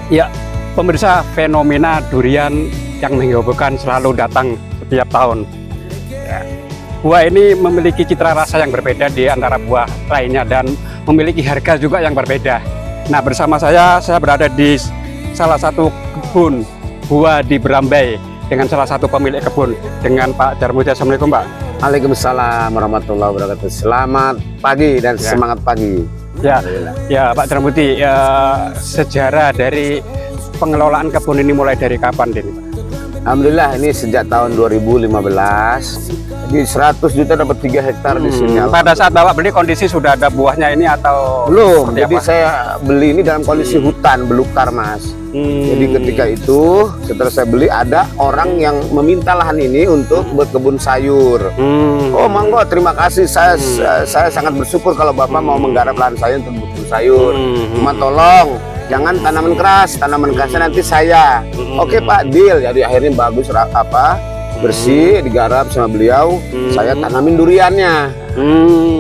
Ya, pemirsa, fenomena durian yang menghebohkan selalu datang setiap tahun. Ya. Buah ini memiliki citra rasa yang berbeda di antara buah lainnya dan memiliki harga juga yang berbeda. Nah, bersama saya berada di salah satu kebun buah di Berambai dengan salah satu pemilik kebun, dengan Pak Darmudi. Assalamualaikum, Pak. Waalaikumsalam warahmatullahi wabarakatuh. Selamat pagi dan semangat pagi. Ya, Pak Darmudi, sejarah dari pengelolaan kebun ini mulai dari kapan, ini, Pak? Alhamdulillah, ini sejak tahun 2015. Jadi 100 juta dapat 3 hektar di sini. Pada saat Bapak beli kondisi sudah ada buahnya ini atau belum? Jadi saya beli ini dalam kondisi hutan belukar, Mas. Jadi ketika itu setelah saya beli, ada orang yang meminta lahan ini untuk buat kebun sayur. Oh, monggo, terima kasih. Saya sangat bersyukur kalau Bapak mau menggarap lahan saya untuk kebun sayur. Cuma tolong jangan tanaman keras, tanaman kerasnya nanti saya. Oke, Pak, deal. Jadi akhirnya bagus, bersih, digarap sama beliau. Saya tanamin duriannya.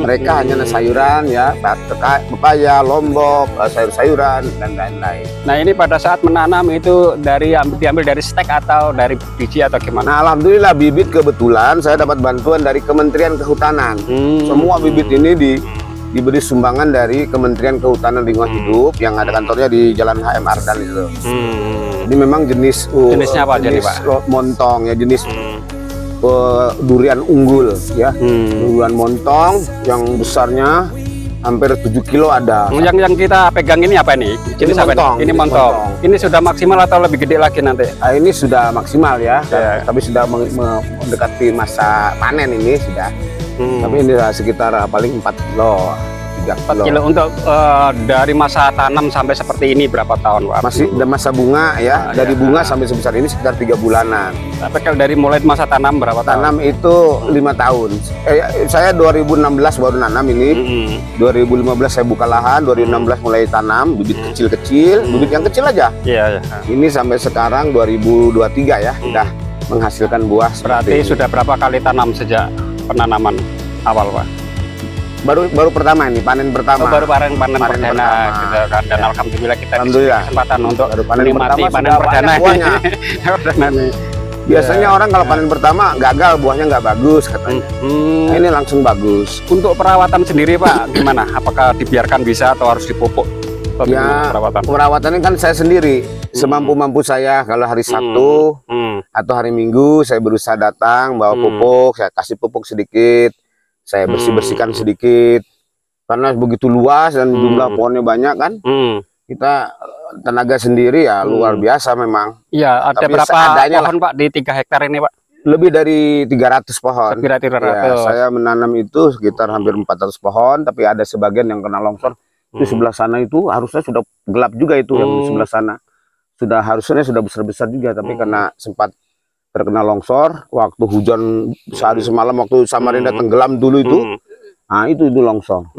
Mereka hanya sayuran, ya, pepaya, lombok, sayur-sayuran dan lain-lain. Nah, ini pada saat menanam itu diambil dari stek atau dari biji atau gimana? Nah, alhamdulillah bibit kebetulan saya dapat bantuan dari Kementerian Kehutanan. Semua bibit ini diberi sumbangan dari Kementerian Kehutanan Lingkungan Hidup yang ada kantornya di Jalan HM Ardan itu. Jadi memang jenisnya apa? Jenis montong, ya, jenis durian unggul, ya. Durian montong yang besarnya hampir 7 kilo ada. Yang kita pegang ini apa ini? Jenis apa ini? Ini montong. Ini sudah maksimal atau lebih gede lagi nanti? Ini sudah maksimal, ya. Tapi sudah mendekati masa panen ini sudah. Tapi ini sekitar paling 4 kilo. 4 kilo. Untuk dari masa tanam sampai seperti ini berapa tahun, Pak? Masih masa bunga, ya. Dari bunga sampai sebesar ini sekitar 3 bulanan. Tapi kalau dari mulai masa tanam berapa tahun? Tanam itu 5 tahun. Saya 2016 baru nanam ini. 2015 saya buka lahan, 2016 mulai tanam bibit kecil-kecil, bibit yang kecil aja. Iya. Ini sampai sekarang 2023, ya, sudah menghasilkan buah. Berarti sudah berapa kali tanam sejak penanaman awal, Pak? Baru pertama ini, panen pertama. Baru panen perdana gitu kan. Dan alhamdulillah kita diberi kesempatan untuk menikmati panen perdana ini. Biasanya orang kalau panen pertama gagal, buahnya nggak bagus katanya. Nah, ini langsung bagus. Untuk perawatan sendiri, Pak, gimana? Apakah dibiarkan bisa atau harus dipupuk? Ya, perawatannya kan saya sendiri, semampu-mampu saya. Kalau hari Sabtu atau hari Minggu saya berusaha datang bawa pupuk, saya kasih pupuk sedikit. Saya bersih-bersihkan sedikit karena begitu luas dan jumlah pohonnya banyak kan. Kita tenaga sendiri, ya, luar biasa memang. Iya, ada tapi berapa pohon, Pak, di 3 hektar ini, Pak? Lebih dari 300 pohon. Lebih dari 300. Ya, saya menanam itu sekitar hampir 400 pohon, tapi ada sebagian yang kena longsor. Di sebelah sana itu harusnya sudah gelap juga itu, yang di sebelah sana. Harusnya sudah besar-besar juga, tapi karena sempat terkena longsor waktu hujan sehari semalam, waktu Samarinda tenggelam dulu itu. Nah, itu longsor.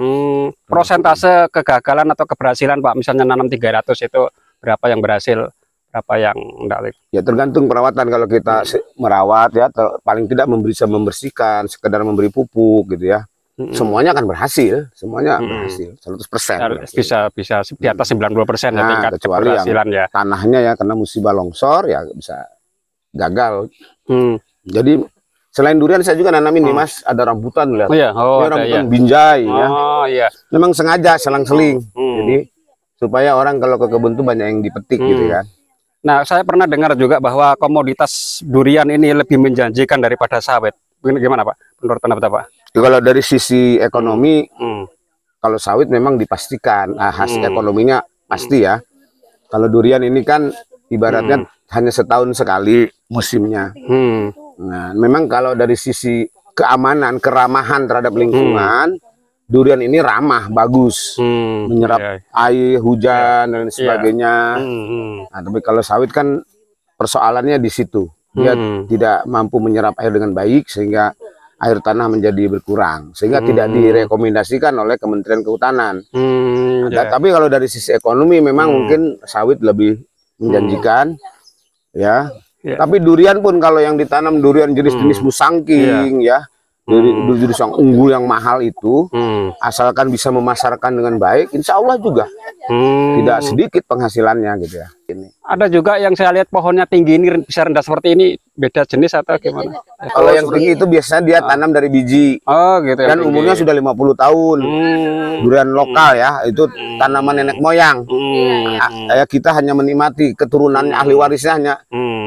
Prosentase kegagalan atau keberhasilan, Pak, misalnya nanam 300 itu berapa yang berhasil, berapa yang enggak? Ya, tergantung perawatan. Kalau kita merawat, ya, paling tidak membersihkan, sekedar memberi pupuk gitu, ya. Semuanya akan berhasil, semuanya berhasil 100%. Bisa di atas 90% ya, tingkat kecuali keberhasilan, yang ya. Tanahnya, ya, karena musibah longsor, ya, bisa gagal. Jadi selain durian saya juga nanam ini, Mas, ada rambutan, lihat. Ini rambutan binjai, ya. Memang sengaja selang-seling. Jadi supaya orang kalau ke kebun tuh banyak yang dipetik gitu kan. Nah, saya pernah dengar juga bahwa komoditas durian ini lebih menjanjikan daripada sawit. Gimana, Pak? Menurut pendapat Pak? Kalau dari sisi ekonomi, kalau sawit memang dipastikan hasil ekonominya pasti, ya. Kalau durian ini kan ibaratnya hanya setahun sekali musimnya. Nah, memang kalau dari sisi keamanan, keramahan terhadap lingkungan, durian ini ramah, bagus, menyerap air, hujan dan sebagainya. Nah, tapi kalau sawit kan persoalannya di situ, dia tidak mampu menyerap air dengan baik sehingga air tanah menjadi berkurang, sehingga tidak direkomendasikan oleh Kementerian Kehutanan. Tapi kalau dari sisi ekonomi memang mungkin sawit lebih menjanjikan, ya. Tapi durian pun kalau yang ditanam durian jenis-jenis musangking, ya, jenis yang unggul yang mahal itu, asalkan bisa memasarkan dengan baik, insya Allah juga tidak sedikit penghasilannya gitu, ya. Ada juga yang saya lihat pohonnya tinggi ini bisa rendah seperti ini, beda jenis atau gimana? Kalau yang tinggi itu biasanya dia tanam dari biji. Oh gitu. Dan umurnya sudah 50 tahun. Durian lokal ya, itu tanaman nenek moyang. Kita hanya menikmati keturunan ahli warisnya, hanya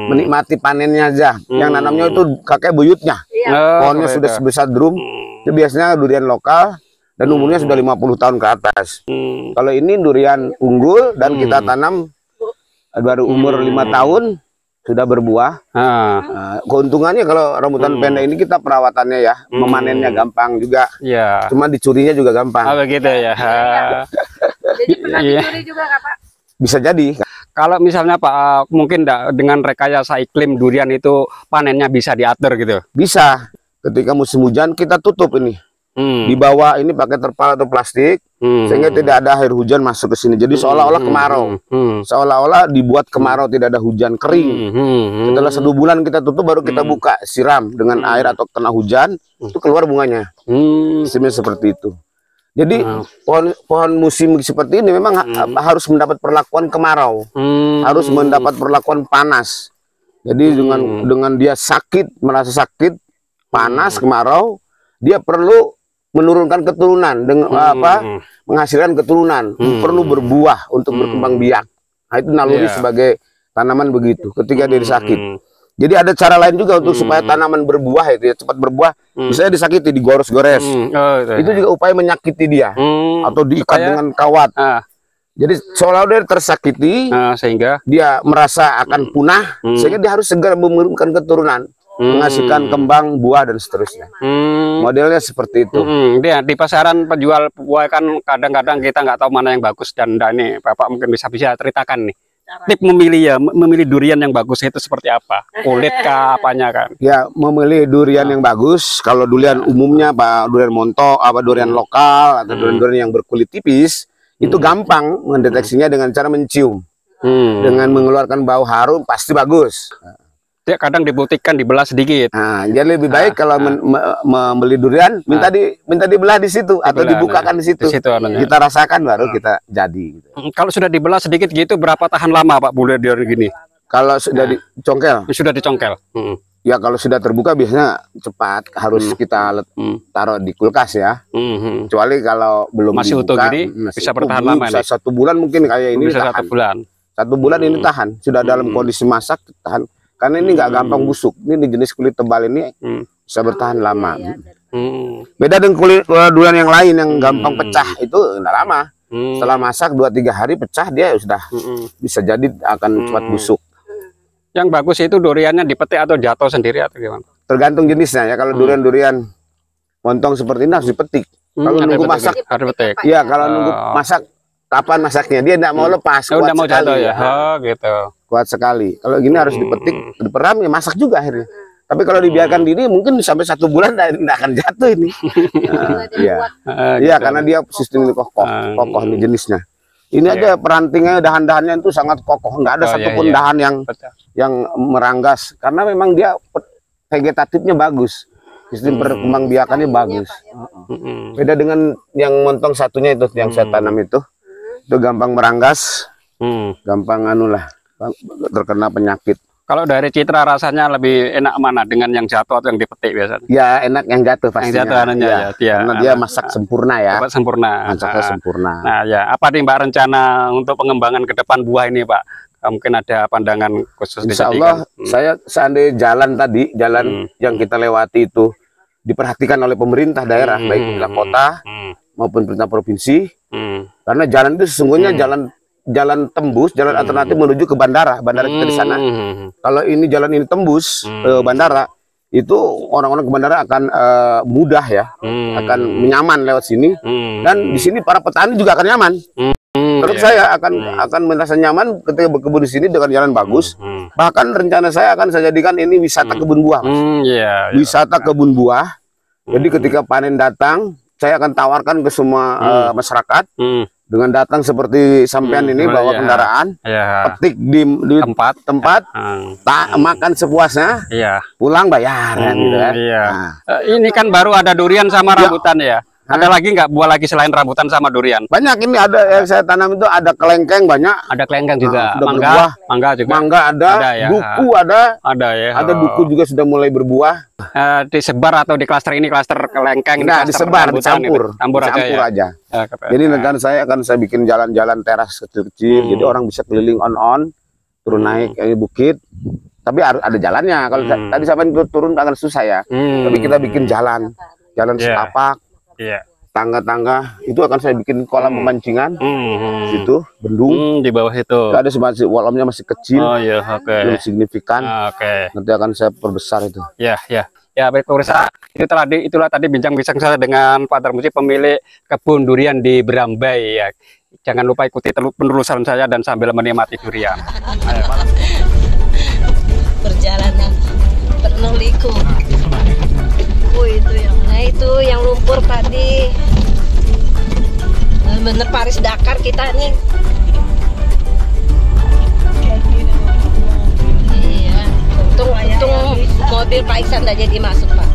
menikmati panennya aja. Yang nanamnya itu kakek buyutnya. Pohonnya sudah sebesar drum. Itu biasanya durian lokal dan umurnya sudah 50 tahun ke atas. Kalau ini durian unggul dan kita tanam baru umur 5 tahun sudah berbuah. Keuntungannya kalau rambutan pendek ini kita perawatannya ya, memanennya gampang juga. Ya. Cuma dicurinya juga gampang. Begitu ya. Jadi pernah dicuri juga Kak, Pak? Bisa jadi. Kalau misalnya Pak, mungkin dengan rekayasa iklim durian itu panennya bisa diatur gitu. Bisa. Ketika musim hujan kita tutup ini. Di bawah ini pakai terpal atau plastik, sehingga tidak ada air hujan masuk ke sini. Jadi seolah-olah kemarau, seolah-olah dibuat kemarau, tidak ada hujan, kering. Setelah 1 bulan kita tutup, baru kita buka, siram dengan air atau kena hujan, itu keluar bunganya. Sistemnya seperti itu. Jadi pohon musim seperti ini memang harus mendapat perlakuan kemarau, harus mendapat perlakuan panas. Jadi dengan dia sakit, merasa sakit, panas, kemarau, dia perlu menurunkan keturunan dengan menghasilkan keturunan, perlu berbuah untuk berkembang biak. Nah, itu naluri sebagai tanaman begitu ketika dia sakit. Jadi ada cara lain juga untuk supaya tanaman berbuah itu ya, cepat berbuah. Misalnya disakiti, digores-gores. Itu juga upaya menyakiti dia atau diikat dengan kawat. Jadi seolah-olah dia tersakiti, sehingga dia merasa akan punah, sehingga dia harus segera menurunkan keturunan, menghasilkan kembang, buah, dan seterusnya. Modelnya seperti itu. Dia di pasaran penjual buah kan kadang-kadang kita nggak tahu mana yang bagus dan ini Bapak mungkin bisa ceritakan nih. Tip memilih durian yang bagus itu seperti apa? Kulit kah, apanya kan? Ya, memilih durian yang bagus. Kalau durian umumnya durian montok, durian lokal atau durian yang berkulit tipis, itu gampang mendeteksinya dengan cara mencium. Dengan mengeluarkan bau harum pasti bagus. Dia kadang dibuktikan dibelah sedikit. Nah, jadi lebih baik kalau membeli durian minta dibelah di situ atau dibukakan di situ. Kita rasakan baru kita jadi. Gitu. Kalau sudah dibelah sedikit gitu, berapa tahan lama Pak bulan gini? Kalau sudah dicongkel? Sudah dicongkel. Ya kalau sudah terbuka biasanya cepat, harus kita taruh di kulkas ya. Kecuali kalau belum masih dibuka, utuh gini, bisa bertahan lama. Bisa 1 bulan mungkin kayak ini. Bisa tahan. 1 bulan. 1 bulan ini tahan. Sudah dalam kondisi masak tahan. Karena ini nggak gampang busuk. Ini jenis kulit tebal ini bisa bertahan lama. Beda dengan kulit durian yang lain yang gampang pecah, itu nggak lama. Setelah masak 2-3 hari pecah, dia sudah bisa jadi akan cepat busuk. Yang bagus itu duriannya dipetik atau jatuh sendiri atau gimana? Tergantung jenisnya ya. Kalau durian montong seperti ini harus dipetik. Kalau nunggu masak, harus petik. Iya, kalau nunggu masak, kapan masaknya? Dia tidak mau lepas. Udah mau jatuh ya. Gitu. Kuat sekali. Kalau gini harus dipetik, diperam, ya masak juga akhirnya. Tapi kalau dibiarkan dini mungkin sampai 1 bulan tidak akan jatuh ini. Iya, karena dia sistem kokoh nih jenisnya. Ini aja perantingnya, dahan-dahannya itu sangat kokoh, nggak ada satupun dahan yang meranggas, karena memang dia vegetatifnya bagus, sistem perkembangbiakannya bagus. Beda dengan yang montong satunya itu, yang saya tanam itu gampang meranggas, gampang terkena penyakit. Kalau dari citra rasanya lebih enak mana, dengan yang jatuh atau yang dipetik biasanya? Ya enak yang jatuh pastinya. Yang jatuh karena dia masak sempurna ya. Masaknya sempurna. Nah ya, apa nih Mbak rencana untuk pengembangan ke depan buah ini Pak? Mungkin ada pandangan khusus? Insya Allah saya seandainya jalan yang kita lewati itu diperhatikan oleh pemerintah daerah, baik pemerintah kota maupun pemerintah provinsi, karena jalan itu sesungguhnya jalan tembus, jalan alternatif menuju ke bandara kita di sana. Kalau ini jalan ini tembus bandara, itu orang-orang ke bandara akan mudah ya, akan nyaman lewat sini, dan di sini para petani juga akan nyaman. Terus saya akan merasa nyaman ketika berkebun di sini dengan jalan bagus. Bahkan rencana saya akan saya jadikan ini wisata kebun buah, Mas. Wisata kebun buah. Jadi ketika panen datang, saya akan tawarkan ke semua masyarakat. Dengan datang seperti sampean ini bawa kendaraan, petik di tempat, makan sepuasnya, pulang bayar, gitu kan. Ini kan baru ada durian sama rambutan ya. Ada lagi nggak buah lagi selain rambutan sama durian? Banyak, ini ada yang saya tanam itu, ada kelengkeng banyak. Ada kelengkeng juga, Sudah mangga, berbuah. mangga juga. Mangga ada, ya. duku ada. Ada ya. Ada duku juga sudah mulai berbuah. Disebar atau di klaster ini klaster kelengkeng? Nah, disebar, dicampur. Campur aja. Jadi nanti saya bikin jalan-jalan teras kecil-kecil. Jadi orang bisa keliling on turun naik bukit. Tapi harus ada jalannya. Kalau tadi sampai turun akan susah ya. Tapi kita bikin jalan setapak. Tangga-tangga itu akan saya bikin kolam pemancingan itu bendung di bawah itu ada masih kolamnya masih kecil, belum signifikan. Nanti akan saya perbesar itu. Ya baik pemirsa, itulah tadi bincang-bincang saya dengan Pak Tarmuji, pemilik kebun durian di Berambai ya. Jangan lupa ikuti penelusuran saya dan sambil menikmati durian. Perjalanan penuh liku. Itu yang lumpur tadi, bener Paris Dakar kita nih. Iya, untung mobil Pak Iksan tidak jadi masuk Pak.